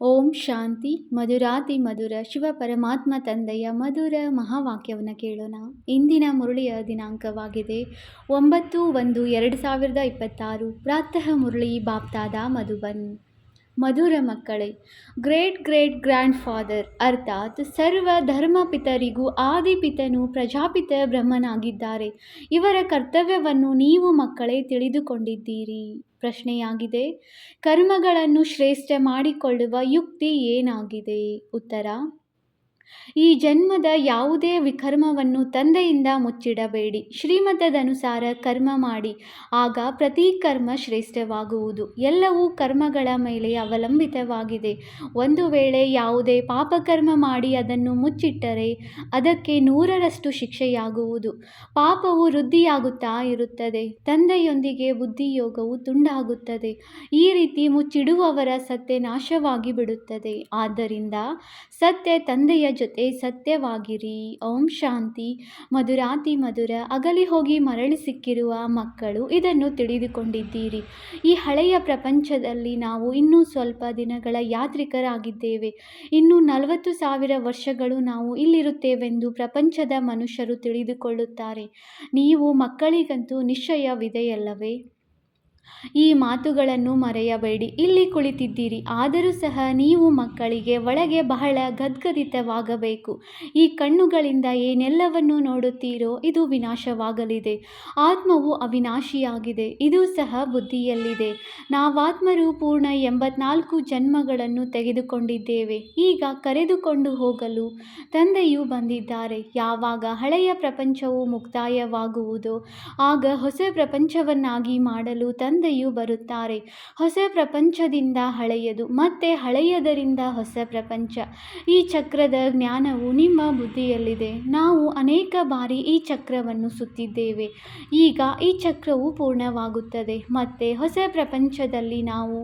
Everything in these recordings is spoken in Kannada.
ಓಂ ಶಾಂತಿ. ಮಧುರಾತಿ ಮಧುರ ಶಿವ ಪರಮಾತ್ಮ ತಂದೆಯ ಮಧುರ ಮಹಾವಾಕ್ಯವನ್ನು ಕೇಳೋಣ. ಇಂದಿನ ಮುರಳಿಯ ದಿನಾಂಕವಾಗಿದೆ 9/1/2026. ಪ್ರಾತಃ ಮುರಳಿ ಬಾಪ್ತಾದ ಮಧುಬನ್. ಮಧುರ ಮಕ್ಕಳೇ, ಗ್ರೇಟ್ ಗ್ರೇಟ್ ಗ್ರ್ಯಾಂಡ್ ಫಾದರ್ ಅರ್ಥಾತ್ ಸರ್ವ ಧರ್ಮ ಪಿತರಿಗೂ ಆದಿಪಿತನು ಪ್ರಜಾಪಿತ ಬ್ರಹ್ಮನಾಗಿದ್ದಾರೆ. ಇವರ ಕರ್ತವ್ಯವನ್ನು ನೀವು ಮಕ್ಕಳೇ ತಿಳಿದುಕೊಂಡಿದ್ದೀರಿ. ಪ್ರಶ್ನೆಯಾಗಿದೆ, ಕರ್ಮಗಳನ್ನು ಶ್ರೇಷ್ಠ ಮಾಡಿಕೊಳ್ಳುವ ಯುಕ್ತಿ ಏನಾಗಿದೆ? ಉತ್ತರ: ಈ ಜನ್ಮದ ಯಾವುದೇ ವಿಕರ್ಮವನ್ನು ತಂದೆಯಿಂದ ಮುಚ್ಚಿಡಬೇಡಿ. ಶ್ರೀಮತದನುಸಾರ ಕರ್ಮ ಮಾಡಿ, ಆಗ ಪ್ರತಿ ಕರ್ಮ ಶ್ರೇಷ್ಠವಾಗುವುದು. ಎಲ್ಲವೂ ಕರ್ಮಗಳ ಮೇಲೆ ಅವಲಂಬಿತವಾಗಿದೆ. ಒಂದು ವೇಳೆ ಯಾವುದೇ ಪಾಪಕರ್ಮ ಮಾಡಿ ಅದನ್ನು ಮುಚ್ಚಿಟ್ಟರೆ ಅದಕ್ಕೆ 100ರಷ್ಟು ಶಿಕ್ಷೆಯಾಗುವುದು. ಪಾಪವು ವೃದ್ಧಿಯಾಗುತ್ತಾ ಇರುತ್ತದೆ. ತಂದೆಯೊಂದಿಗೆ ಬುದ್ಧಿಯೋಗವು ತುಂಡಾಗುತ್ತದೆ. ಈ ರೀತಿ ಮುಚ್ಚಿಡುವವರ ಸತ್ಯ ನಾಶವಾಗಿ ಬಿಡುತ್ತದೆ. ಆದ್ದರಿಂದ ಸತ್ಯ ತಂದೆಯ ಜೊತೆ ಸತ್ಯವಾಗಿರಿ. ಓಂ ಶಾಂತಿ. ಮಧುರಾತಿ ಮಧುರ. ಅಗಲಿ ಹೋಗಿ ಮರಳಿ ಸಿಕ್ಕಿರುವ ಮಕ್ಕಳು ಇದನ್ನು ತಿಳಿದುಕೊಂಡಿದ್ದೀರಿ. ಈ ಹಳೆಯ ಪ್ರಪಂಚದಲ್ಲಿ ನಾವು ಇನ್ನೂ ಸ್ವಲ್ಪ ದಿನಗಳ ಯಾತ್ರಿಕರಾಗಿದ್ದೇವೆ. ಇನ್ನು 40,000 ವರ್ಷಗಳು ನಾವು ಇಲ್ಲಿರುತ್ತೇವೆಂದು ಪ್ರಪಂಚದ ಮನುಷ್ಯರು ತಿಳಿದುಕೊಳ್ಳುತ್ತಾರೆ. ನೀವು ಮಕ್ಕಳಿಗಂತೂ ನಿಶ್ಚಯವಿದೆಯಲ್ಲವೇ? ಈ ಮಾತುಗಳನ್ನು ಮರೆಯಬೇಡಿ. ಇಲ್ಲಿ ಕುಳಿತಿದ್ದೀರಿ, ಆದರೂ ಸಹ ನೀವು ಮಕ್ಕಳಿಗೆ ಒಳಗೆ ಬಹಳ ಗದ್ಗದಿತವಾಗಬೇಕು. ಈ ಕಣ್ಣುಗಳಿಂದ ಏನೆಲ್ಲವನ್ನು ನೋಡುತ್ತೀರೋ ಇದು ವಿನಾಶವಾಗಲಿದೆ. ಆತ್ಮವು ಅವಿನಾಶಿಯಾಗಿದೆ. ಇದು ಸಹ ಬುದ್ಧಿಯಲ್ಲಿದೆ. ನಾವಾತ್ಮರು ಪೂರ್ಣ 84 ಜನ್ಮಗಳನ್ನು ತೆಗೆದುಕೊಂಡಿದ್ದೇವೆ. ಈಗ ಕರೆದುಕೊಂಡು ಹೋಗಲು ತಂದೆಯು ಬಂದಿದ್ದಾರೆ. ಯಾವಾಗ ಹಳೆಯ ಪ್ರಪಂಚವು ಮುಕ್ತಾಯವಾಗುವುದೋ ಆಗ ಹೊಸ ಪ್ರಪಂಚವನ್ನಾಗಿ ಮಾಡಲು ತಂದೆಯು ಬರುತ್ತಾರೆ. ಹೊಸ ಪ್ರಪಂಚದಿಂದ ಹಳೆಯದು, ಮತ್ತೆ ಹಳೆಯದರಿಂದ ಹೊಸ ಪ್ರಪಂಚ. ಈ ಚಕ್ರದ ಜ್ಞಾನವು ನಿಮ್ಮ ಬುದ್ಧಿಯಲ್ಲಿದೆ. ನಾವು ಅನೇಕ ಬಾರಿ ಈ ಚಕ್ರವನ್ನು ಸುತ್ತಿದ್ದೇವೆ. ಈಗ ಈ ಚಕ್ರವು ಪೂರ್ಣವಾಗುತ್ತದೆ. ಮತ್ತೆ ಹೊಸ ಪ್ರಪಂಚದಲ್ಲಿ ನಾವು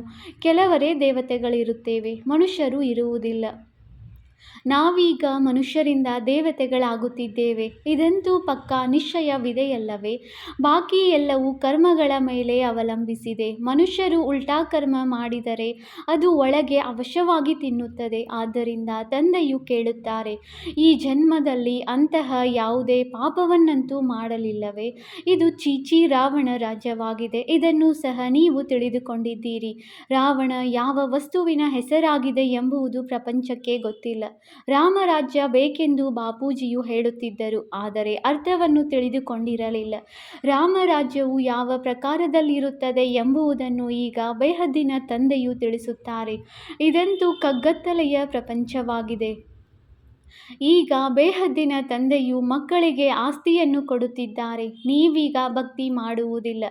ಕೆಲವರೇ ದೇವತೆಗಳಿರುತ್ತೇವೆ, ಮನುಷ್ಯರು ಇರುವುದಿಲ್ಲ. ನಾವೀಗ ಮನುಷ್ಯರಿಂದ ದೇವತೆಗಳಾಗುತ್ತಿದ್ದೇವೆ. ಇದಂತೂ ಪಕ್ಕಾ ನಿಶ್ಚಯವಿದೆಯಲ್ಲವೇ? ಬಾಕಿ ಎಲ್ಲವೂ ಕರ್ಮಗಳ ಮೇಲೆ ಅವಲಂಬಿಸಿದೆ. ಮನುಷ್ಯರು ಉಲ್ಟಾ ಕರ್ಮ ಮಾಡಿದರೆ ಅದು ಒಳಗೆ ಅವಶ್ಯವಾಗಿ ತಿನ್ನುತ್ತದೆ. ಆದ್ದರಿಂದ ತಂದೆಯು ಕೇಳುತ್ತಾರೆ, ಈ ಜನ್ಮದಲ್ಲಿ ಅಂತಹ ಯಾವುದೇ ಪಾಪವನ್ನಂತೂ ಮಾಡಲಿಲ್ಲವೇ? ಇದು ಚೀಚಿ ರಾವಣ ರಾಜ್ಯವಾಗಿದೆ. ಇದನ್ನು ಸಹ ನೀವು ತಿಳಿದುಕೊಂಡಿದ್ದೀರಿ. ರಾವಣ ಯಾವ ವಸ್ತುವಿನ ಹೆಸರಾಗಿದೆ ಎಂಬುದು ಪ್ರಪಂಚಕ್ಕೆ ಗೊತ್ತಿಲ್ಲ. ರಾಮರಾಜ್ಯ ಬೇಕೆಂದು ಬಾಪೂಜಿಯು ಹೇಳುತ್ತಿದ್ದರು, ಆದರೆ ಅರ್ಥವನ್ನು ತಿಳಿದುಕೊಂಡಿರಲಿಲ್ಲ. ರಾಮರಾಜ್ಯವು ಯಾವ ಪ್ರಕಾರದಲ್ಲಿರುತ್ತದೆ ಎಂಬುದನ್ನು ಈಗ ಬೇಹದ್ದಿನ ತಂದೆಯು ತಿಳಿಸುತ್ತಾರೆ. ಇದಂತೂ ಕಗ್ಗತ್ತಲೆಯ ಪ್ರಪಂಚವಾಗಿದೆ. ಈಗ ಬೇಹದ್ದಿನ ತಂದೆಯು ಮಕ್ಕಳಿಗೆ ಆಸ್ತಿಯನ್ನು ಕೊಡುತ್ತಿದ್ದಾರೆ. ನೀವೀಗ ಭಕ್ತಿ ಮಾಡುವುದಿಲ್ಲ.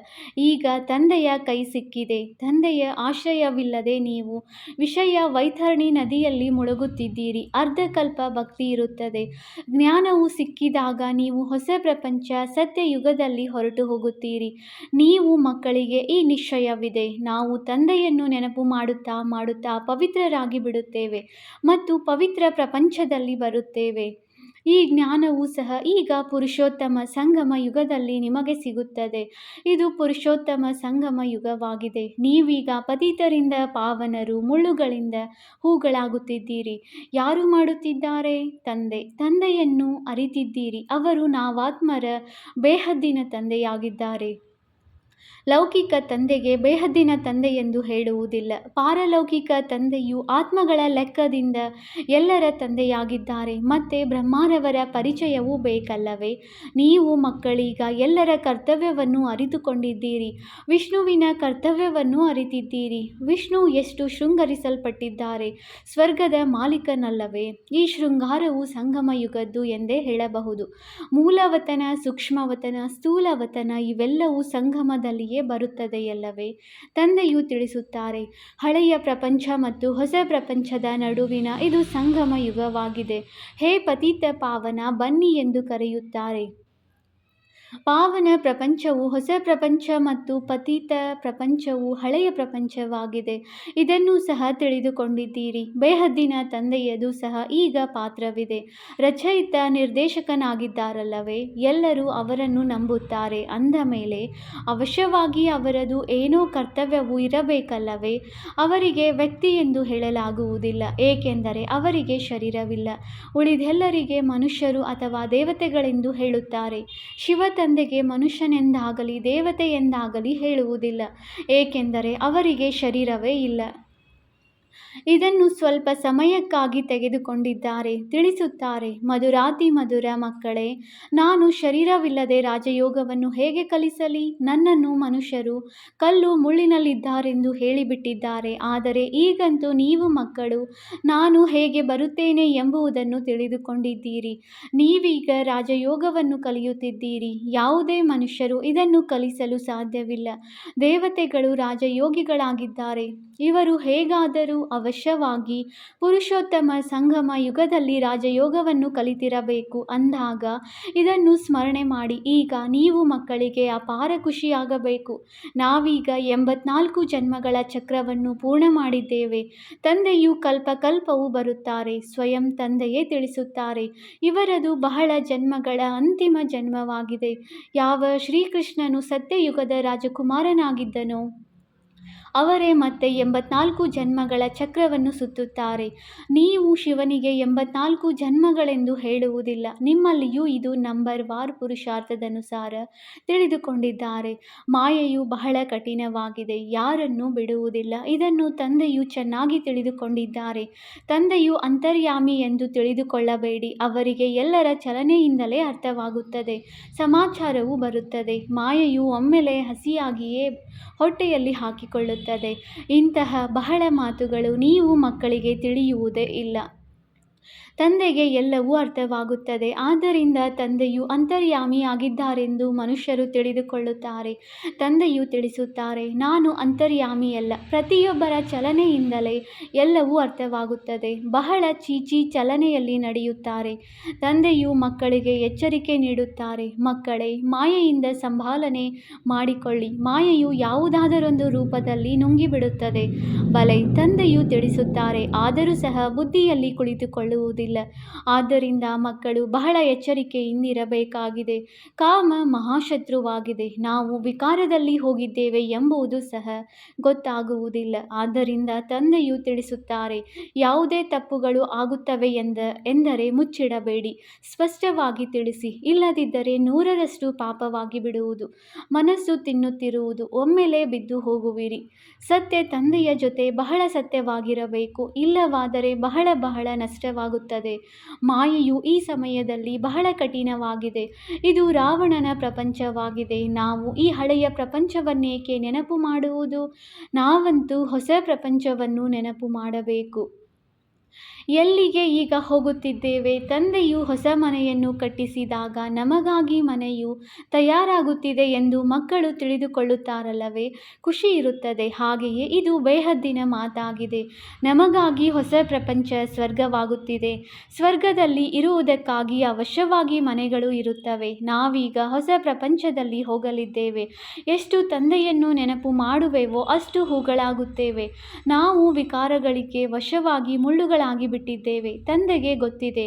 ಈಗ ತಂದೆಯ ಕೈ ಸಿಕ್ಕಿದೆ. ತಂದೆಯ ಆಶ್ರಯವಿಲ್ಲದೆ ನೀವು ವಿಷಯ ವೈತರಣಿ ನದಿಯಲ್ಲಿ ಮುಳುಗುತ್ತಿದ್ದೀರಿ. ಅರ್ಧಕಲ್ಪ ಭಕ್ತಿ ಇರುತ್ತದೆ. ಜ್ಞಾನವು ಸಿಕ್ಕಿದಾಗ ನೀವು ಹೊಸ ಪ್ರಪಂಚ ಸತ್ಯಯುಗದಲ್ಲಿ ಹೊರಟು ಹೋಗುತ್ತೀರಿ. ನೀವು ಮಕ್ಕಳಿಗೆ ಈ ನಿಶ್ಚಯವಿದೆ, ನಾವು ತಂದೆಯನ್ನು ನೆನಪು ಮಾಡುತ್ತಾ ಮಾಡುತ್ತಾ ಪವಿತ್ರರಾಗಿ ಬಿಡುತ್ತೇವೆ ಮತ್ತು ಪವಿತ್ರ ಪ್ರಪಂಚದಲ್ಲಿ ಬರುತ್ತೇವೆ. ಈ ಜ್ಞಾನವೂ ಸಹ ಈಗ ಪುರುಷೋತ್ತಮ ಸಂಗಮ ಯುಗದಲ್ಲಿ ನಿಮಗೆ ಸಿಗುತ್ತದೆ. ಇದು ಪುರುಷೋತ್ತಮ ಸಂಗಮ ಯುಗವಾಗಿದೆ. ನೀವೀಗ ಪತಿತರಿಂದ ಪಾವನರು, ಮುಳ್ಳುಗಳಿಂದ ಹೂಗಳಾಗುತ್ತಿದ್ದೀರಿ. ಯಾರು ಮಾಡುತ್ತಿದ್ದಾರೆ? ತಂದೆಯನ್ನು ಅರಿತಿದ್ದೀರಿ. ಅವರು ನಾವಾತ್ಮರ ಬೇಹದ್ದಿನ ತಂದೆಯಾಗಿದ್ದಾರೆ. ಲೌಕಿಕ ತಂದೆಗೆ ಬೇಹದ್ದಿನ ತಂದೆ ಎಂದು ಹೇಳುವುದಿಲ್ಲ. ಪಾರಲೌಕಿಕ ತಂದೆಯು ಆತ್ಮಗಳ ಲೆಕ್ಕದಿಂದ ಎಲ್ಲರ ತಂದೆಯಾಗಿದ್ದಾರೆ. ಮತ್ತೆ ಬ್ರಹ್ಮರವರ ಪರಿಚಯವೂ ಬೇಕಲ್ಲವೇ? ನೀವು ಮಕ್ಕಳೀಗ ಎಲ್ಲರ ಕರ್ತವ್ಯವನ್ನು ಅರಿತುಕೊಂಡಿದ್ದೀರಿ. ವಿಷ್ಣುವಿನ ಕರ್ತವ್ಯವನ್ನು ಅರಿತಿದ್ದೀರಿ. ವಿಷ್ಣು ಎಷ್ಟು ಶೃಂಗರಿಸಲ್ಪಟ್ಟಿದ್ದಾರೆ. ಸ್ವರ್ಗದ ಮಾಲೀಕನಲ್ಲವೇ? ಈ ಶೃಂಗಾರವು ಸಂಗಮ ಯುಗದ್ದು ಎಂದೇ ಹೇಳಬಹುದು. ಮೂಲವತನ, ಸೂಕ್ಷ್ಮವತನ, ಸ್ಥೂಲವತನ ಇವೆಲ್ಲವೂ ಸಂಗಮದಲ್ಲಿಯೇ ಬರುತ್ತದೆಯಲ್ಲವೇ? ತಂದೆಯು ತಿಳಿಸುತ್ತಾರೆ, ಹಳೆಯ ಪ್ರಪಂಚ ಮತ್ತು ಹೊಸ ಪ್ರಪಂಚದ ನಡುವಿನ ಇದು ಸಂಗಮ ಯುಗವಾಗಿದೆ. ಹೇ ಪತಿತ ಪಾವನ, ಬನ್ನಿ ಎಂದು ಕರೆಯುತ್ತಾರೆ. ಪಾವನ ಪ್ರಪಂಚವು ಹೊಸ ಪ್ರಪಂಚ ಮತ್ತು ಪತಿತ ಪ್ರಪಂಚವು ಹಳೆಯ ಪ್ರಪಂಚವಾಗಿದೆ. ಇದನ್ನು ಸಹ ತಿಳಿದುಕೊಂಡಿದ್ದೀರಿ. ಬೇಹದ್ದಿನ ತಂದೆಯದು ಸಹ ಈಗ ಪಾತ್ರವಿದೆ. ರಚಯಿತ ನಿರ್ದೇಶಕನಾಗಿದ್ದಾರಲ್ಲವೇ? ಎಲ್ಲರೂ ಅವರನ್ನು ನಂಬುತ್ತಾರೆ ಅಂದ ಮೇಲೆ ಅವಶ್ಯವಾಗಿ ಅವರದು ಏನೋ ಕರ್ತವ್ಯವು ಇರಬೇಕಲ್ಲವೇ? ಅವರಿಗೆ ವ್ಯಕ್ತಿ ಎಂದು ಹೇಳಲಾಗುವುದಿಲ್ಲ, ಏಕೆಂದರೆ ಅವರಿಗೆ ಶರೀರವಿಲ್ಲ. ಉಳಿದೆಲ್ಲರಿಗೆ ಮನುಷ್ಯರು ಅಥವಾ ದೇವತೆಗಳೆಂದು ಹೇಳುತ್ತಾರೆ. ಶಿವ ತಂದೆಗೆ ಮನುಷ್ಯನೆಂದಾಗಲಿ ದೇವತೆಯೆಂದಾಗಲಿ ಹೇಳುವುದಿಲ್ಲ, ಏಕೆಂದರೆ ಅವರಿಗೆ ಶರೀರವೇ ಇಲ್ಲ. ಇದನ್ನು ಸ್ವಲ್ಪ ಸಮಯಕ್ಕಾಗಿ ತೆಗೆದುಕೊಂಡಿದ್ದಾರೆ. ತಿಳಿಸುತ್ತಾರೆ, ಮಧುರಾತಿ ಮಧುರ ಮಕ್ಕಳೇ, ನಾನು ಶರೀರವಿಲ್ಲದೆ ರಾಜಯೋಗವನ್ನು ಹೇಗೆ ಕಲಿಸಲಿ? ನನ್ನನ್ನು ಮನುಷ್ಯರು ಕಲ್ಲು ಮುಳ್ಳಿನಲ್ಲಿದ್ದಾರೆಂದು ಹೇಳಿಬಿಟ್ಟಿದ್ದಾರೆ. ಆದರೆ ಈಗಂತೂ ನೀವು ಮಕ್ಕಳು ನಾನು ಹೇಗೆ ಬರುತ್ತೇನೆ ಎಂಬುದನ್ನು ತಿಳಿದುಕೊಂಡಿದ್ದೀರಿ. ನೀವೀಗ ರಾಜಯೋಗವನ್ನು ಕಲಿಯುತ್ತಿದ್ದೀರಿ. ಯಾವುದೇ ಮನುಷ್ಯರು ಇದನ್ನು ಕಲಿಸಲು ಸಾಧ್ಯವಿಲ್ಲ. ದೇವತೆಗಳು ರಾಜಯೋಗಿಗಳಾಗಿದ್ದಾರೆ. ಇವರು ಹೇಗಾದರೂ ಅವಶ್ಯವಾಗಿ ಪುರುಷೋತ್ತಮ ಸಂಗಮ ಯುಗದಲ್ಲಿ ರಾಜಯೋಗವನ್ನು ಕಲಿತಿರಬೇಕು. ಅಂದಾಗ ಇದನ್ನು ಸ್ಮರಣೆ ಮಾಡಿ. ಈಗ ನೀವು ಮಕ್ಕಳಿಗೆ ಅಪಾರ ಖುಷಿಯಾಗಬೇಕು. ನಾವೀಗ 84 ಜನ್ಮಗಳ ಚಕ್ರವನ್ನು ಪೂರ್ಣ ಮಾಡಿದ್ದೇವೆ. ತಂದೆಯು ಕಲ್ಪಕಲ್ಪವೂ ಬರುತ್ತಾರೆ. ಸ್ವಯಂ ತಂದೆಯೇ ತಿಳಿಸುತ್ತಾರೆ, ಇವರದು ಬಹಳ ಜನ್ಮಗಳ ಅಂತಿಮ ಜನ್ಮವಾಗಿದೆ. ಯಾವ ಶ್ರೀಕೃಷ್ಣನು ಸತ್ಯಯುಗದ ರಾಜಕುಮಾರನಾಗಿದ್ದನೋ ಅವರೇ ಮತ್ತೆ 84 ಜನ್ಮಗಳ ಚಕ್ರವನ್ನು ಸುತ್ತುತ್ತಾರೆ. ನೀವು ಶಿವನಿಗೆ 84 ಜನ್ಮಗಳೆಂದು ಹೇಳುವುದಿಲ್ಲ. ನಿಮ್ಮಲ್ಲಿಯೂ ಇದು ನಂಬರ್ವಾರ್ ಪುರುಷಾರ್ಥದನುಸಾರ ತಿಳಿದುಕೊಂಡಿದ್ದಾರೆ. ಮಾಯೆಯು ಬಹಳ ಕಠಿಣವಾಗಿದೆ, ಯಾರನ್ನೂ ಬಿಡುವುದಿಲ್ಲ. ಇದನ್ನು ತಂದೆಯು ಚೆನ್ನಾಗಿ ತಿಳಿದುಕೊಂಡಿದ್ದಾರೆ. ತಂದೆಯು ಅಂತರ್ಯಾಮಿ ಎಂದು ತಿಳಿದುಕೊಳ್ಳಬೇಡಿ. ಅವರಿಗೆ ಎಲ್ಲರ ಚಲನೆಯಿಂದಲೇ ಅರ್ಥವಾಗುತ್ತದೆ, ಸಮಾಚಾರವೂ ಬರುತ್ತದೆ. ಮಾಯೆಯು ಒಮ್ಮೆಲೆ ಹಸಿಯಾಗಿಯೇ ಹೊಟ್ಟೆಯಲ್ಲಿ ಹಾಕಿಕೊಳ್ಳುತ್ತದೆ. ಇಂತಹ ಬಹಳ ಮಾತುಗಳು ನೀವು ಮಕ್ಕಳಿಗೆ ತಿಳಿಯುವುದೇ ಇಲ್ಲ. ತಂದೆಗೆ ಎಲ್ಲವೂ ಅರ್ಥವಾಗುತ್ತದೆ. ಆದ್ದರಿಂದ ತಂದೆಯು ಅಂತರ್ಯಾಮಿಯಾಗಿದ್ದಾರೆಂದು ಮನುಷ್ಯರು ತಿಳಿದುಕೊಳ್ಳುತ್ತಾರೆ. ತಂದೆಯು ತಿಳಿಸುತ್ತಾರೆ, ನಾನು ಅಂತರ್ಯಾಮಿಯಲ್ಲ. ಪ್ರತಿಯೊಬ್ಬರ ಚಲನೆಯಿಂದಲೇ ಎಲ್ಲವೂ ಅರ್ಥವಾಗುತ್ತದೆ. ಬಹಳ ಚೀಚಿ ಚಲನೆಯಲ್ಲಿ ನಡೆಯುತ್ತಾರೆ. ತಂದೆಯು ಮಕ್ಕಳಿಗೆ ಎಚ್ಚರಿಕೆ ನೀಡುತ್ತಾರೆ, ಮಕ್ಕಳೇ, ಮಾಯೆಯಿಂದ ಸಂಭಾಲನೆ ಮಾಡಿಕೊಳ್ಳಿ. ಮಾಯೆಯು ಯಾವುದಾದರೊಂದು ರೂಪದಲ್ಲಿ ನುಂಗಿಬಿಡುತ್ತದೆ. ಬಲೆ, ತಂದೆಯು ತಿಳಿಸುತ್ತಾರೆ, ಆದರೂ ಸಹ ಬುದ್ಧಿಯಲ್ಲಿ ಕುಳಿತುಕೊಳ್ಳುವುದಿಲ್ಲ. ಆದ್ದರಿಂದ ಮಕ್ಕಳು ಬಹಳ ಎಚ್ಚರಿಕೆಯಿಂದಿರಬೇಕಾಗಿದೆ. ಕಾಮ ಮಹಾಶತ್ರುವಾಗಿದೆ. ನಾವು ವಿಕಾರದಲ್ಲಿ ಹೋಗಿದ್ದೇವೆ ಎಂಬುದು ಸಹ ಗೊತ್ತಾಗುವುದಿಲ್ಲ. ಆದ್ದರಿಂದ ತಂದೆಯು ತಿಳಿಸುತ್ತಾರೆ, ಯಾವುದೇ ತಪ್ಪುಗಳು ಆಗುತ್ತವೆ ಎಂದರೆ ಮುಚ್ಚಿಡಬೇಡಿ, ಸ್ಪಷ್ಟವಾಗಿ ತಿಳಿಸಿ. ಇಲ್ಲದಿದ್ದರೆ 100ರಷ್ಟು ಪಾಪವಾಗಿ ಬಿಡುವುದು. ಮನಸ್ಸು ತಿನ್ನುತ್ತಿರುವುದು, ಒಮ್ಮೆಲೇ ಬಿದ್ದು ಹೋಗುವಿರಿ. ಸತ್ಯ ತಂದೆಯ ಜೊತೆ ಬಹಳ ಸತ್ಯವಾಗಿರಬೇಕು, ಇಲ್ಲವಾದರೆ ಬಹಳ ಬಹಳ ನಷ್ಟವಾಗುತ್ತದೆ. ಮಾಯೆಯು ಈ ಸಮಯದಲ್ಲಿ ಬಹಳ ಕಠಿಣವಾಗಿದೆ. ಇದು ರಾವಣನ ಪ್ರಪಂಚವಾಗಿದೆ. ನಾವು ಈ ಹಳೆಯ ಪ್ರಪಂಚವನ್ನೇಕೆ ನೆನಪು ಮಾಡುವುದು? ನಾವಂತೂ ಹೊಸ ಪ್ರಪಂಚವನ್ನು ನೆನಪು ಮಾಡಬೇಕು. ಎಲ್ಲಿಗೆ ಈಗ ಹೋಗುತ್ತಿದ್ದೇವೆ? ತಂದೆಯು ಹೊಸ ಮನೆಯನ್ನು ಕಟ್ಟಿಸಿದಾಗ ನಮಗಾಗಿ ಮನೆಯು ತಯಾರಾಗುತ್ತಿದೆ ಎಂದು ಮಕ್ಕಳು ತಿಳಿದುಕೊಳ್ಳುತ್ತಾರಲ್ಲವೇ? ಖುಷಿ ಇರುತ್ತದೆ. ಹಾಗೆಯೇ ಇದು ಬೇಹದ್ದಿನ ಮಾತಾಗಿದೆ. ನಮಗಾಗಿ ಹೊಸ ಪ್ರಪಂಚ ಸ್ವರ್ಗವಾಗುತ್ತಿದೆ. ಸ್ವರ್ಗದಲ್ಲಿ ಇರುವುದಕ್ಕಾಗಿ ಅವಶ್ಯವಾಗಿ ಮನೆಗಳು ಇರುತ್ತವೆ. ನಾವೀಗ ಹೊಸ ಪ್ರಪಂಚದಲ್ಲಿ ಹೋಗಲಿದ್ದೇವೆ. ಎಷ್ಟು ತಂದೆಯನ್ನು ನೆನಪು ಮಾಡುವೆವೋ ಅಷ್ಟು ಹೂಗಳಾಗುತ್ತೇವೆ. ನಾವು ವಿಕಾರಗಳಿಗೆ ವಶವಾಗಿ ಮುಳ್ಳುಗಳಾಗಿ ಬಿಟ್ಟಿದ್ದೇವೆ. ತಂದೆಗೆ ಗೊತ್ತಿದೆ,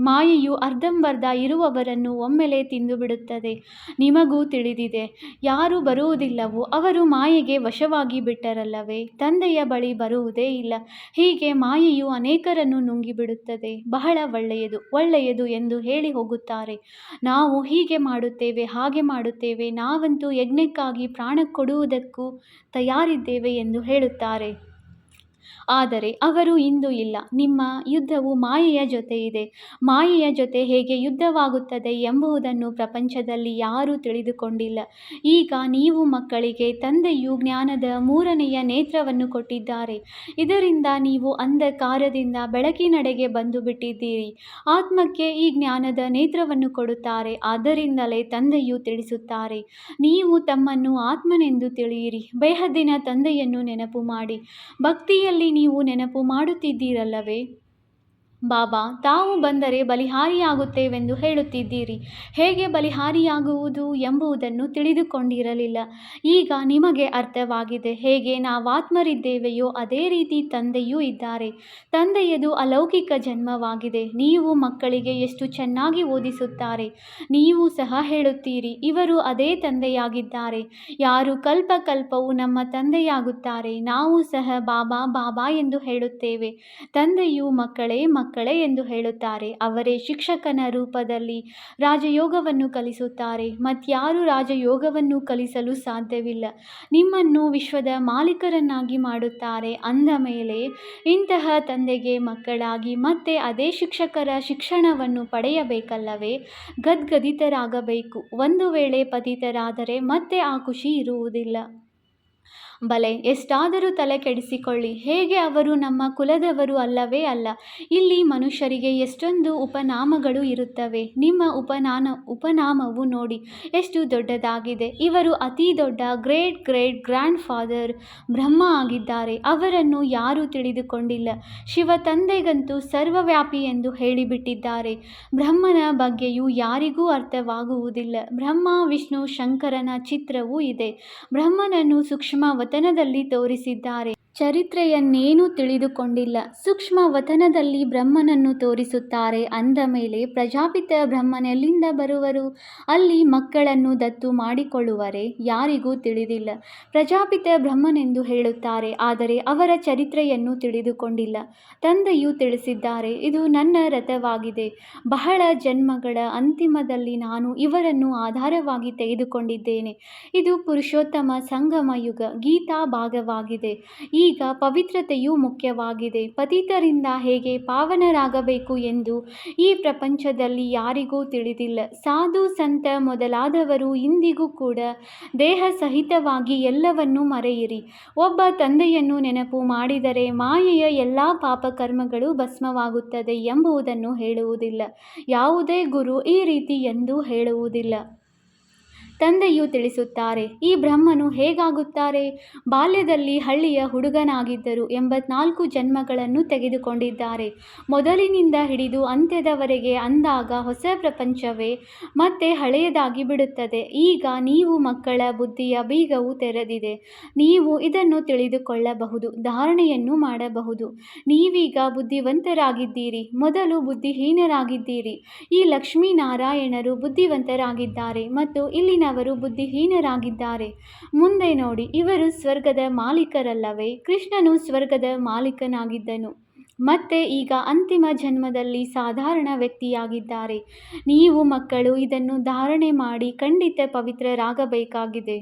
ಮಾಯೆಯು ಅರ್ಧಂಬರ್ಧ ಇರುವವರನ್ನು ಒಮ್ಮೆಲೆ ತಿಂದುಬಿಡುತ್ತದೆ. ನಿಮಗೂ ತಿಳಿದಿದೆ, ಯಾರು ಬರುವುದಿಲ್ಲವೋ ಅವರು ಮಾಯೆಗೆ ವಶವಾಗಿ ಬಿಟ್ಟರಲ್ಲವೇ? ತಂದೆಯ ಬಳಿ ಬರುವುದೇ ಇಲ್ಲ. ಹೀಗೆ ಮಾಯೆಯು ಅನೇಕರನ್ನು ನುಂಗಿಬಿಡುತ್ತದೆ. ಬಹಳ ಒಳ್ಳೆಯದು, ಒಳ್ಳೆಯದು ಎಂದು ಹೇಳಿ ಹೋಗುತ್ತಾರೆ. ನಾವು ಹೀಗೆ ಮಾಡುತ್ತೇವೆ, ಹಾಗೆ ಮಾಡುತ್ತೇವೆ, ನಾವಂತೂ ಯಜ್ಞಕ್ಕಾಗಿ ಪ್ರಾಣ ಕೊಡುವುದಕ್ಕೂ ತಯಾರಿದ್ದೇವೆ ಎಂದು ಹೇಳುತ್ತಾರೆ. ಆದರೆ ಅವರು ಇಂದು ಇಲ್ಲ. ನಿಮ್ಮ ಯುದ್ಧವು ಮಾಯೆಯ ಜೊತೆ ಇದೆ. ಮಾಯೆಯ ಜೊತೆ ಹೇಗೆ ಯುದ್ಧವಾಗುತ್ತದೆ ಎಂಬುದನ್ನು ಪ್ರಪಂಚದಲ್ಲಿ ಯಾರೂ ತಿಳಿದುಕೊಂಡಿಲ್ಲ. ಈಗ ನೀವು ಮಕ್ಕಳಿಗೆ ತಂದೆಯು ಜ್ಞಾನದ 3ನೆಯ ನೇತ್ರವನ್ನು ಕೊಟ್ಟಿದ್ದಾರೆ. ಇದರಿಂದ ನೀವು ಅಂಧಕಾರದಿಂದ ಬೆಳಕಿನೆಡೆಗೆ ಬಂದು ಬಿಟ್ಟಿದ್ದೀರಿ. ಆತ್ಮಕ್ಕೆ ಈ ಜ್ಞಾನದ ನೇತ್ರವನ್ನು ಕೊಡುತ್ತಾರೆ. ಆದ್ದರಿಂದಲೇ ತಂದೆಯು ತಿಳಿಸುತ್ತಾರೆ, ನೀವು ತಮ್ಮನ್ನು ಆತ್ಮನೆಂದು ತಿಳಿಯಿರಿ. ಬೇಹದ್ದಿನ ತಂದೆಯನ್ನು ನೆನಪು ಮಾಡಿ. ಭಕ್ತಿಯಲ್ಲಿ ನೀವು ನೆನಪು ಮಾಡುತ್ತಿದ್ದೀರಲ್ಲವೇ? ಬಾಬಾ, ತಾವು ಬಂದರೆ ಬಲಿಹಾರಿಯಾಗುತ್ತೇವೆಂದು ಹೇಳುತ್ತಿದ್ದೀರಿ. ಹೇಗೆ ಬಲಿಹಾರಿಯಾಗುವುದು ಎಂಬುದನ್ನು ತಿಳಿದುಕೊಂಡಿರಲಿಲ್ಲ. ಈಗ ನಿಮಗೆ ಅರ್ಥವಾಗಿದೆ. ಹೇಗೆ ನಾವಾತ್ಮರಿದ್ದೇವೆಯೋ ಅದೇ ರೀತಿ ತಂದೆಯೂ ಇದ್ದಾರೆ. ತಂದೆಯದು ಅಲೌಕಿಕ ಜನ್ಮವಾಗಿದೆ. ನೀವು ಮಕ್ಕಳಿಗೆ ಎಷ್ಟು ಚೆನ್ನಾಗಿ ಓದಿಸುತ್ತಾರೆ. ನೀವು ಸಹ ಹೇಳುತ್ತೀರಿ, ಇವರು ಅದೇ ತಂದೆಯಾಗಿದ್ದಾರೆ. ಯಾರು ಕಲ್ಪ ಕಲ್ಪವೂ ನಮ್ಮ ತಂದೆಯಾಗುತ್ತಾರೆ. ನಾವು ಸಹ ಬಾಬಾ ಬಾಬಾ ಎಂದು ಹೇಳುತ್ತೇವೆ. ತಂದೆಯು ಮಕ್ಕಳೇ ಮಕ್ಕಳೇ ಎಂದು ಹೇಳುತ್ತಾರೆ. ಅವರೇ ಶಿಕ್ಷಕನ ರೂಪದಲ್ಲಿ ರಾಜಯೋಗವನ್ನು ಕಲಿಸುತ್ತಾರೆ. ಮತ್ಯಾರೂ ರಾಜಯೋಗವನ್ನು ಕಲಿಸಲು ಸಾಧ್ಯವಿಲ್ಲ. ನಿಮ್ಮನ್ನು ವಿಶ್ವದ ಮಾಲೀಕರನ್ನಾಗಿ ಮಾಡುತ್ತಾರೆ. ಅಂದ ಮೇಲೆ ಇಂತಹ ತಂದೆಗೆ ಮಕ್ಕಳಾಗಿ ಮತ್ತೆ ಅದೇ ಶಿಕ್ಷಕರ ಶಿಕ್ಷಣವನ್ನು ಪಡೆಯಬೇಕಲ್ಲವೇ? ಗದ್ಗದಿತರಾಗಬೇಕು. ಒಂದು ವೇಳೆ ಪತಿತರಾದರೆ ಮತ್ತೆ ಆ ಖುಷಿ ಇರುವುದಿಲ್ಲ. ಬಲೆ, ಎಷ್ಟಾದರೂ ತಲೆ ಕೆಡಿಸಿಕೊಳ್ಳಿ. ಹೇಗೆ ಅವರು ನಮ್ಮ ಕುಲದವರು ಅಲ್ಲವೇ ಅಲ್ಲ. ಇಲ್ಲಿ ಮನುಷ್ಯರಿಗೆ ಎಷ್ಟೊಂದು ಉಪನಾಮಗಳು ಇರುತ್ತವೆ. ನಿಮ್ಮ ಉಪನಾಮವು ನೋಡಿ ಎಷ್ಟು ದೊಡ್ಡದಾಗಿದೆ. ಇವರು ಅತಿ ದೊಡ್ಡ ಗ್ರೇಟ್ ಗ್ರೇಟ್ ಗ್ರ್ಯಾಂಡ್ ಫಾದರ್ ಬ್ರಹ್ಮ ಆಗಿದ್ದಾರೆ. ಅವರನ್ನು ಯಾರೂ ತಿಳಿದುಕೊಂಡಿಲ್ಲ. ಶಿವ ತಂದೆಗಂತೂ ಸರ್ವವ್ಯಾಪಿ ಎಂದು ಹೇಳಿಬಿಟ್ಟಿದ್ದಾರೆ. ಬ್ರಹ್ಮನ ಬಗ್ಗೆಯೂ ಯಾರಿಗೂ ಅರ್ಥವಾಗುವುದಿಲ್ಲ. ಬ್ರಹ್ಮ ವಿಷ್ಣು ಶಂಕರನ ಚಿತ್ರವೂ ಇದೆ. ಬ್ರಹ್ಮನನ್ನು ಸೂಕ್ಷ್ಮ ವತನದಲ್ಲಿ ತೋರಿಸಿದ್ದಾರೆ. ಚರಿತ್ರೆಯನ್ನೇನೂ ತಿಳಿದುಕೊಂಡಿಲ್ಲ. ಸೂಕ್ಷ್ಮ ವತನದಲ್ಲಿ ಬ್ರಹ್ಮನನ್ನು ತೋರಿಸುತ್ತಾರೆ. ಅಂದ ಮೇಲೆ ಪ್ರಜಾಪಿತ ಬ್ರಹ್ಮನೆಲ್ಲಿಂದ ಬರುವರು? ಅಲ್ಲಿ ಮಕ್ಕಳನ್ನು ದತ್ತು ಮಾಡಿಕೊಳ್ಳುವರೆ? ಯಾರಿಗೂ ತಿಳಿದಿಲ್ಲ. ಪ್ರಜಾಪಿತ ಬ್ರಹ್ಮನೆಂದು ಹೇಳುತ್ತಾರೆ. ಆದರೆ ಅವರ ಚರಿತ್ರೆಯನ್ನು ತಿಳಿದುಕೊಂಡಿಲ್ಲ. ತಂದೆಯು ತಿಳಿಸಿದ್ದಾರೆ, ಇದು ನನ್ನ ರಥವಾಗಿದೆ. ಬಹಳ ಜನ್ಮಗಳ ಅಂತಿಮದಲ್ಲಿ ನಾನು ಇವರನ್ನು ಆಧಾರವಾಗಿ ತೆಗೆದುಕೊಂಡಿದ್ದೇನೆ. ಇದು ಪುರುಷೋತ್ತಮ ಸಂಗಮ ಯುಗ. ಗೀತಾ ಭಾಗವಾಗಿದೆ. ಈಗ ಪವಿತ್ರತೆಯೂ ಮುಖ್ಯವಾಗಿದೆ. ಪತಿತರಿಂದ ಹೇಗೆ ಪಾವನರಾಗಬೇಕು ಎಂದು ಈ ಪ್ರಪಂಚದಲ್ಲಿ ಯಾರಿಗೂ ತಿಳಿದಿಲ್ಲ. ಸಾಧು ಸಂತ ಮೊದಲಾದವರು ಇಂದಿಗೂ ಕೂಡ ದೇಹ ಸಹಿತವಾಗಿ ಎಲ್ಲವನ್ನೂ ಮರೆಯಿರಿ. ಒಬ್ಬ ತಂದೆಯನ್ನು ನೆನಪು ಮಾಡಿದರೆ ಮಾಯೆಯ ಎಲ್ಲ ಪಾಪಕರ್ಮಗಳು ಭಸ್ಮವಾಗುತ್ತದೆ ಎಂಬುದನ್ನು ಹೇಳುವುದಿಲ್ಲ. ಯಾವುದೇ ಗುರು ಈ ರೀತಿ ಎಂದೂ ಹೇಳುವುದಿಲ್ಲ. ತಂದೆಯು ತಿಳಿಸುತ್ತಾರೆ, ಈ ಬ್ರಹ್ಮನು ಹೇಗಾಗುತ್ತಾರೆ? ಬಾಲ್ಯದಲ್ಲಿ ಹಳ್ಳಿಯ ಹುಡುಗನಾಗಿದ್ದರು. 84 ಜನ್ಮಗಳನ್ನು ತೆಗೆದುಕೊಂಡಿದ್ದಾರೆ. ಮೊದಲಿನಿಂದ ಹಿಡಿದು ಅಂತ್ಯದವರೆಗೆ. ಅಂದಾಗ ಹೊಸ ಪ್ರಪಂಚವೇ ಮತ್ತೆ ಹಳೆಯದಾಗಿ ಬಿಡುತ್ತದೆ. ಈಗ ನೀವು ಮಕ್ಕಳ ಬುದ್ಧಿಯ ಬೀಗವು ತೆರೆದಿದೆ. ನೀವು ಇದನ್ನು ತಿಳಿದುಕೊಳ್ಳಬಹುದು, ಧಾರಣೆಯನ್ನು ಮಾಡಬಹುದು. ನೀವೀಗ ಬುದ್ಧಿವಂತರಾಗಿದ್ದೀರಿ. ಮೊದಲು ಬುದ್ಧಿಹೀನರಾಗಿದ್ದೀರಿ. ಈ ಲಕ್ಷ್ಮೀನಾರಾಯಣರು ಬುದ್ಧಿವಂತರಾಗಿದ್ದಾರೆ ಮತ್ತು ಇಲ್ಲಿನವರು ಬುದ್ಧಿಹೀನರಾಗಿದ್ದಾರೆ. ಮುಂದೆ ನೋಡಿ, ಇವರು ಸ್ವರ್ಗದ ಮಾಲೀಕರಲ್ಲವೇ? ಕೃಷ್ಣನು ಸ್ವರ್ಗದ ಮಾಲೀಕನಾಗಿದ್ದನು. ಮತ್ತೆ ಈಗ ಅಂತಿಮ ಜನ್ಮದಲ್ಲಿ ಸಾಧಾರಣ ವ್ಯಕ್ತಿಯಾಗಿದ್ದಾರೆ. ನೀವು ಮಕ್ಕಳು ಇದನ್ನು ಧಾರಣೆ ಮಾಡಿ ಖಂಡಿತ ಪವಿತ್ರರಾಗಬೇಕಾಗಿದೆ.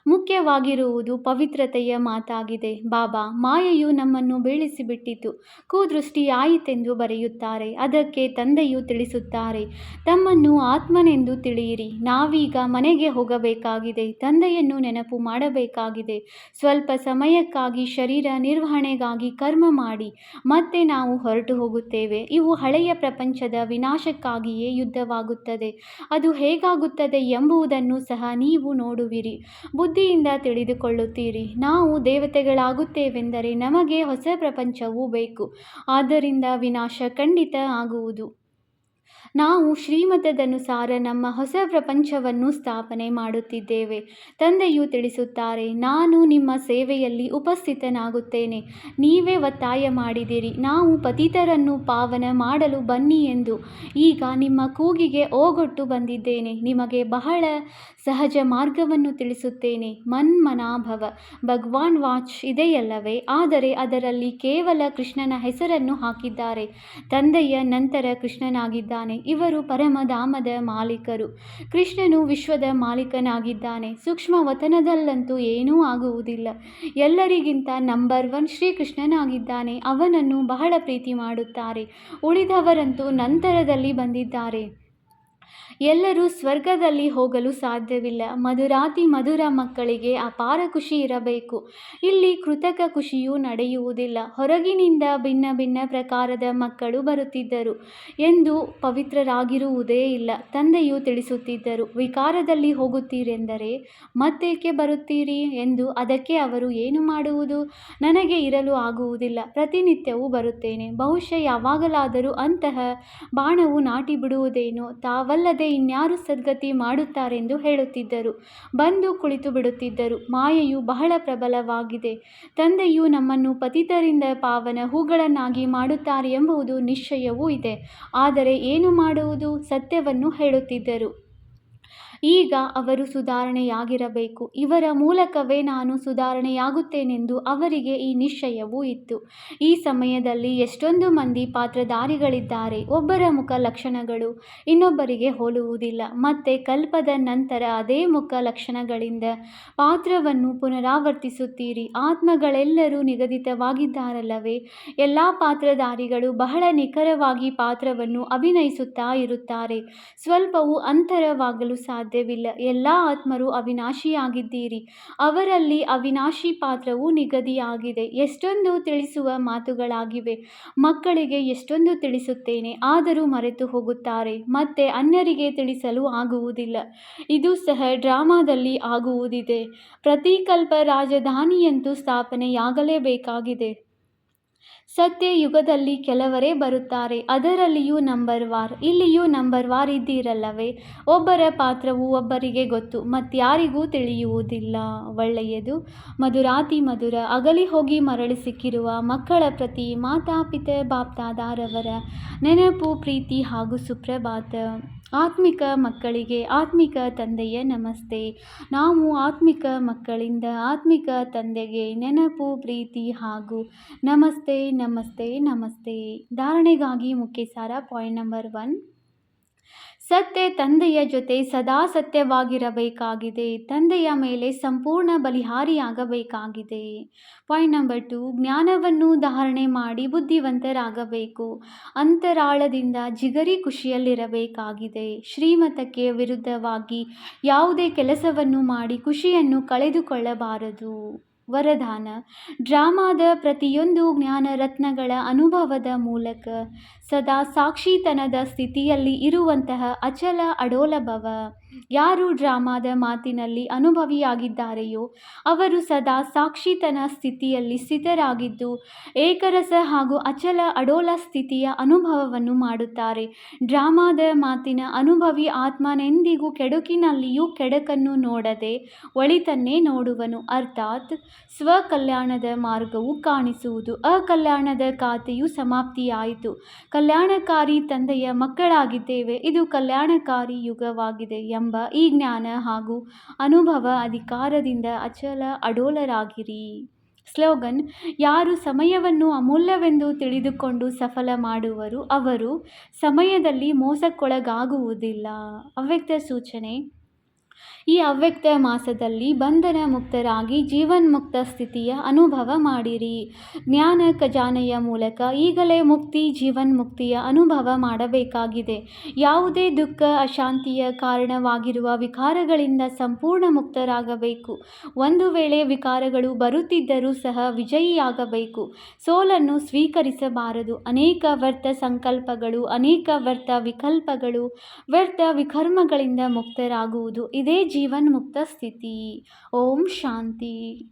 ಮುಖ್ಯವಾಗಿರುವುದು ಪವಿತ್ರತೆಯ ಮಾತಾಗಿದೆ. ಬಾಬಾ, ಮಾಯೆಯು ನಮ್ಮನ್ನು ಬೀಳಿಸಿಬಿಟ್ಟಿತು, ಕುದೃಷ್ಟಿಯಾಯಿತೆಂದು ಬರೆಯುತ್ತಾರೆ. ಅದಕ್ಕೆ ತಂದೆಯು ತಿಳಿಸುತ್ತಾರೆ, ತಮ್ಮನ್ನು ಆತ್ಮನೆಂದು ತಿಳಿಯಿರಿ. ನಾವೀಗ ಮನೆಗೆ ಹೋಗಬೇಕಾಗಿದೆ. ತಂದೆಯನ್ನು ನೆನಪು ಮಾಡಬೇಕಾಗಿದೆ. ಸ್ವಲ್ಪ ಸಮಯಕ್ಕಾಗಿ ಶರೀರ ನಿರ್ವಹಣೆಗಾಗಿ ಕರ್ಮ ಮಾಡಿ ಮತ್ತೆ ನಾವು ಹೊರಟು ಹೋಗುತ್ತೇವೆ. ಇವು ಹಳೆಯ ಪ್ರಪಂಚದ ವಿನಾಶಕ್ಕಾಗಿಯೇ ಯುದ್ಧವಾಗುತ್ತದೆ. ಅದು ಹೇಗಾಗುತ್ತದೆ ಎಂಬುದನ್ನು ಸಹ ನೀವು ನೋಡುವಿರಿ. ಬುದ್ಧಿಯಿಂದ ತಿಳಿದುಕೊಳ್ಳುತ್ತೀರಿ. ನಾವು ದೇವತೆಗಳಾಗುತ್ತೇವೆಂದರೆ ನಮಗೆ ಹೊಸ ಪ್ರಪಂಚವೂ ಬೇಕು. ಆದ್ದರಿಂದ ವಿನಾಶ ಖಂಡಿತ ಆಗುವುದು. ನಾವು ಶ್ರೀಮತದನುಸಾರ ನಮ್ಮ ಹೊಸ ಪ್ರಪಂಚವನ್ನು ಸ್ಥಾಪನೆ ಮಾಡುತ್ತಿದ್ದೇವೆ. ತಂದೆಯು ತಿಳಿಸುತ್ತಾರೆ, ನಾನು ನಿಮ್ಮ ಸೇವೆಯಲ್ಲಿ ಉಪಸ್ಥಿತನಾಗುತ್ತೇನೆ. ನೀವೇ ಒತ್ತಾಯ ಮಾಡಿದಿರಿ, ನಾವು ಪತಿತರನ್ನು ಪಾವನ ಮಾಡಲು ಬನ್ನಿ ಎಂದು. ಈಗ ನಿಮ್ಮ ಕೂಗಿಗೆ ಓಗೊಟ್ಟು ಬಂದಿದ್ದೇನೆ. ನಿಮಗೆ ಬಹಳ ಸಹಜ ಮಾರ್ಗವನ್ನು ತಿಳಿಸುತ್ತೇನೆ. ಮನ್ಮನಾಭವ ಭಗವಾನ್ ವಾಚ್ ಇದೆಯಲ್ಲವೇ? ಆದರೆ ಅದರಲ್ಲಿ ಕೇವಲ ಕೃಷ್ಣನ ಹೆಸರನ್ನು ಹಾಕಿದ್ದಾರೆ. ತಂದೆಯ ನಂತರ ಕೃಷ್ಣನಾಗಿದ್ದಾನೆ. ಇವರು ಪರಮಧಾಮದ ಮಾಲೀಕರು. ಕೃಷ್ಣನು ವಿಶ್ವದ ಮಾಲೀಕನಾಗಿದ್ದಾನೆ. ಸೂಕ್ಷ್ಮ ವತನದಲ್ಲಂತೂ ಏನೂ ಆಗುವುದಿಲ್ಲ. ಎಲ್ಲರಿಗಿಂತ ನಂಬರ್ 1 ಶ್ರೀಕೃಷ್ಣನಾಗಿದ್ದಾನೆ. ಅವನನ್ನು ಬಹಳ ಪ್ರೀತಿ ಮಾಡುತ್ತಾರೆ. ಉಳಿದವರಂತೂ ನಂತರದಲ್ಲಿ ಬಂದಿದ್ದಾರೆ. ಎಲ್ಲರೂ ಸ್ವರ್ಗದಲ್ಲಿ ಹೋಗಲು ಸಾಧ್ಯವಿಲ್ಲ. ಮಧುರಾತಿ ಮಧುರ ಮಕ್ಕಳಿಗೆ ಅಪಾರ ಖುಷಿ ಇರಬೇಕು. ಇಲ್ಲಿ ಕೃತಕ ಖುಷಿಯೂ ನಡೆಯುವುದಿಲ್ಲ. ಹೊರಗಿನಿಂದ ಭಿನ್ನ ಭಿನ್ನ ಪ್ರಕಾರದ ಮಕ್ಕಳು ಬರುತ್ತಿದ್ದರು ಎಂದು ಪವಿತ್ರರಾಗಿರುವುದೇ ಇಲ್ಲ. ತಂದೆಯು ತಿಳಿಸುತ್ತಿದ್ದರು, ವಿಕಾರದಲ್ಲಿ ಹೋಗುತ್ತೀರೆಂದರೆ ಮತ್ತೇಕೆ ಬರುತ್ತೀರಿ ಎಂದು. ಅದಕ್ಕೆ ಅವರು, ಏನು ಮಾಡುವುದು, ನನಗೆ ಇರಲು ಆಗುವುದಿಲ್ಲ, ಪ್ರತಿನಿತ್ಯವೂ ಬರುತ್ತೇನೆ. ಬಹುಶಃ ಯಾವಾಗಲಾದರೂ ಅಂತಹ ಬಾಣವು ನಾಟಿ ಬಿಡುವುದೇನೋ, ತಾವಲ್ಲದೆ ಇನ್ಯಾರು ಸದ್ಗತಿ ಮಾಡುತ್ತಾರೆಂದು ಹೇಳುತ್ತಿದ್ದರು. ಬಂದು ಕುಳಿತು ಬಿಡುತ್ತಿದ್ದರು. ಮಾಯೆಯು ಬಹಳ ಪ್ರಬಲವಾಗಿದೆ. ತಂದೆಯು ನಮ್ಮನ್ನು ಪತಿತರಿಂದ ಪಾವನ ಹೂಗಳನ್ನಾಗಿ ಮಾಡುತ್ತಾರೆ ಎಂಬುದು ನಿಶ್ಚಯವೂ ಇದೆ. ಆದರೆ ಏನು ಮಾಡುವುದು, ಸತ್ಯವನ್ನು ಹೇಳುತ್ತಿದ್ದರು. ಈಗ ಅವರು ಸುಧಾರಣೆಯಾಗಿರಬೇಕು. ಇವರ ಮೂಲಕವೇ ನಾನು ಸುಧಾರಣೆಯಾಗುತ್ತೇನೆಂದು ಅವರಿಗೆ ಈ ನಿಶ್ಚಯವೂ ಇತ್ತು. ಈ ಸಮಯದಲ್ಲಿ ಎಷ್ಟೊಂದು ಮಂದಿ ಪಾತ್ರಧಾರಿಗಳಿದ್ದಾರೆ. ಒಬ್ಬರ ಮುಖ ಲಕ್ಷಣಗಳು ಇನ್ನೊಬ್ಬರಿಗೆ ಹೋಲುವುದಿಲ್ಲ. ಮತ್ತೆ ಕಲ್ಪದ ನಂತರ ಅದೇ ಮುಖ ಲಕ್ಷಣಗಳಿಂದ ಪಾತ್ರವನ್ನು ಪುನರಾವರ್ತಿಸುತ್ತೀರಿ. ಆತ್ಮಗಳೆಲ್ಲರೂ ನಿಗದಿತವಾಗಿದ್ದಾರಲ್ಲವೇ. ಎಲ್ಲ ಪಾತ್ರಧಾರಿಗಳು ಬಹಳ ನಿಖರವಾಗಿ ಪಾತ್ರವನ್ನು ಅಭಿನಯಿಸುತ್ತಾ ಇರುತ್ತಾರೆ. ಸ್ವಲ್ಪವೂ ಅಂತರವಾಗಲು ಸಾಧ್ಯವಿಲ್ಲ. ಎಲ್ಲ ಆತ್ಮರು ಅವಿನಾಶಿಯಾಗಿದ್ದೀರಿ. ಅವರಲ್ಲಿ ಅವಿನಾಶಿ ಪಾತ್ರವು ನಿಗದಿಯಾಗಿದೆ. ಎಷ್ಟೊಂದು ತಿಳಿಸುವ ಮಾತುಗಳಾಗಿವೆ. ಮಕ್ಕಳಿಗೆ ಎಷ್ಟೊಂದು ತಿಳಿಸುತ್ತೇನೆ, ಆದರೂ ಮರೆತು ಹೋಗುತ್ತಾರೆ. ಮತ್ತೆ ಅನ್ಯರಿಗೆ ತಿಳಿಸಲು ಆಗುವುದಿಲ್ಲ. ಇದು ಸಹ ಡ್ರಾಮಾದಲ್ಲಿ ಆಗುವುದಿದೆ. ಪ್ರತಿಕಲ್ಪ ರಾಜಧಾನಿಯಂತೂ ಸ್ಥಾಪನೆಯಾಗಲೇಬೇಕಾಗಿದೆ. ಸತ್ಯ ಯುಗದಲ್ಲಿ ಕೆಲವರೇ ಬರುತ್ತಾರೆ, ಅದರಲ್ಲಿಯೂ ನಂಬರ್ ವಾರ್. ಇಲ್ಲಿಯೂ ನಂಬರ್ ವಾರ್ ಇದ್ದೀರಲ್ಲವೇ. ಒಬ್ಬರ ಪಾತ್ರವು ಒಬ್ಬರಿಗೆ ಗೊತ್ತು, ಮತ್ಯಾರಿಗೂ ತಿಳಿಯುವುದಿಲ್ಲ. ಒಳ್ಳೆಯದು. ಮಧುರಾತಿ ಮಧುರ ಅಗಲಿ ಹೋಗಿ ಮರಳಿ ಸಿಕ್ಕಿರುವ ಮಕ್ಕಳ ಪ್ರತಿ ಮಾತಾಪಿತೆ ಬಾಪ್ದಾದಾರವರ ನೆನಪು, ಪ್ರೀತಿ ಹಾಗೂ ಸುಪ್ರಭಾತ. ಆತ್ಮಿಕ ಮಕ್ಕಳಿಗೆ ಆತ್ಮಿಕ ತಂದೆಯ ನಮಸ್ತೆ. ನಾವು ಆತ್ಮಿಕ ಮಕ್ಕಳಿಂದ ಆತ್ಮಿಕ ತಂದೆಗೆ ನೆನಪು, ಪ್ರೀತಿ ಹಾಗೂ ನಮಸ್ತೆ ನಮಸ್ತೆ ನಮಸ್ತೆ. ಧಾರಣೆಗಾಗಿ ಮುಖ್ಯ ಸಾರ. Point number 1. ಸತ್ಯ ತಂದೆಯ ಜೊತೆ ಸದಾ ಸತ್ಯವಾಗಿರಬೇಕಾಗಿದೆ. ತಂದೆಯ ಮೇಲೆ ಸಂಪೂರ್ಣ ಬಲಿಹಾರಿಯಾಗಬೇಕಾಗಿದೆ. Point number 2. ಜ್ಞಾನವನ್ನು ಧಾರಣೆ ಮಾಡಿ ಬುದ್ಧಿವಂತರಾಗಬೇಕು. ಅಂತರಾಳದಿಂದ ಜಿಗರಿ ಖುಷಿಯಲ್ಲಿರಬೇಕಾಗಿದೆ. ಶ್ರೀಮತಕ್ಕೆ ವಿರುದ್ಧವಾಗಿ ಯಾವುದೇ ಕೆಲಸವನ್ನು ಮಾಡಿ ಖುಷಿಯನ್ನು ಕಳೆದುಕೊಳ್ಳಬಾರದು. ವರದಾನ. ಡ್ರಾಮಾದ ಪ್ರತಿಯೊಂದು ಜ್ಞಾನರತ್ನಗಳ ಅನುಭವದ ಮೂಲಕ ಸದಾ ಸಾಕ್ಷಿತನದ ಸ್ಥಿತಿಯಲ್ಲಿ ಇರುವಂತಹ ಅಚಲ ಅಡೋಲ ಭವ. ಯಾರು ಡ್ರಾಮಾದ ಮಾತಿನಲ್ಲಿ ಅನುಭವಿಯಾಗಿದ್ದಾರೆಯೋ ಅವರು ಸದಾ ಸಾಕ್ಷಿತನ ಸ್ಥಿತಿಯಲ್ಲಿ ಸ್ಥಿತರಾಗಿದ್ದು ಏಕರಸ ಹಾಗೂ ಅಚಲ ಅಡೋಲ ಸ್ಥಿತಿಯ ಅನುಭವವನ್ನು ಮಾಡುತ್ತಾರೆ. ಡ್ರಾಮಾದ ಮಾತಿನ ಅನುಭವಿ ಆತ್ಮನೆಂದಿಗೂ ಕೆಡುಕಿನಲ್ಲಿಯೂ ಕೆಡುಕನ್ನು ನೋಡದೆ ಒಳಿತನ್ನೇ ನೋಡುವನು. ಅರ್ಥಾತ್ ಸ್ವಕಲ್ಯಾಣದ ಮಾರ್ಗವು ಕಾಣಿಸುವುದು. ಅಕಲ್ಯಾಣದ ಖಾತೆಯು ಸಮಾಪ್ತಿಯಾಯಿತು. ಕಲ್ಯಾಣಕಾರಿ ತಂದೆಯ ಮಕ್ಕಳಾಗಿದ್ದೇವೆ. ಇದು ಕಲ್ಯಾಣಕಾರಿ ಯುಗವಾಗಿದೆ ಎಂಬ ಈ ಜ್ಞಾನ ಹಾಗೂ ಅನುಭವ ಅಧಿಕಾರದಿಂದ ಅಚಲ ಅಡೋಲರಾಗಿರಿ. ಸ್ಲೋಗನ್. ಯಾರು ಸಮಯವನ್ನು ಅಮೂಲ್ಯವೆಂದು ತಿಳಿದುಕೊಂಡು ಸಫಲ ಮಾಡುವರು ಅವರು ಸಮಯದಲ್ಲಿ ಮೋಸಕ್ಕೊಳಗಾಗುವುದಿಲ್ಲ. ಅವ್ಯಕ್ತ ಸೂಚನೆ. ಈ ಅವ್ಯಕ್ತ ಮಾಸದಲ್ಲಿ ಬಂಧನ ಮುಕ್ತರಾಗಿ ಜೀವನ್ಮುಕ್ತ ಸ್ಥಿತಿಯ ಅನುಭವ ಮಾಡಿರಿ. ಜ್ಞಾನ ಖಜಾನೆಯ ಮೂಲಕ ಈಗಲೇ ಮುಕ್ತಿ, ಜೀವನ್ಮುಕ್ತಿಯ ಅನುಭವ ಮಾಡಬೇಕಾಗಿದೆ. ಯಾವುದೇ ದುಃಖ, ಅಶಾಂತಿಯ ಕಾರಣವಾಗಿರುವ ವಿಕಾರಗಳಿಂದ ಸಂಪೂರ್ಣ ಮುಕ್ತರಾಗಬೇಕು. ಒಂದು ವೇಳೆ ವಿಕಾರಗಳು ಬರುತ್ತಿದ್ದರೂ ಸಹ ವಿಜಯಿಯಾಗಬೇಕು. ಸೋಲನ್ನು ಸ್ವೀಕರಿಸಬಾರದು. ಅನೇಕ ವ್ಯರ್ಥ ಸಂಕಲ್ಪಗಳು, ಅನೇಕ ವ್ಯರ್ಥ ವಿಕಲ್ಪಗಳು, ವ್ಯರ್ಥ ವಿಕರ್ಮಗಳಿಂದ ಮುಕ್ತರಾಗುವುದು ಇದೇ ಜೀವನ್ಮುಕ್ತ ಸ್ಥಿತಿ. ಓಂ ಶಾಂತಿ.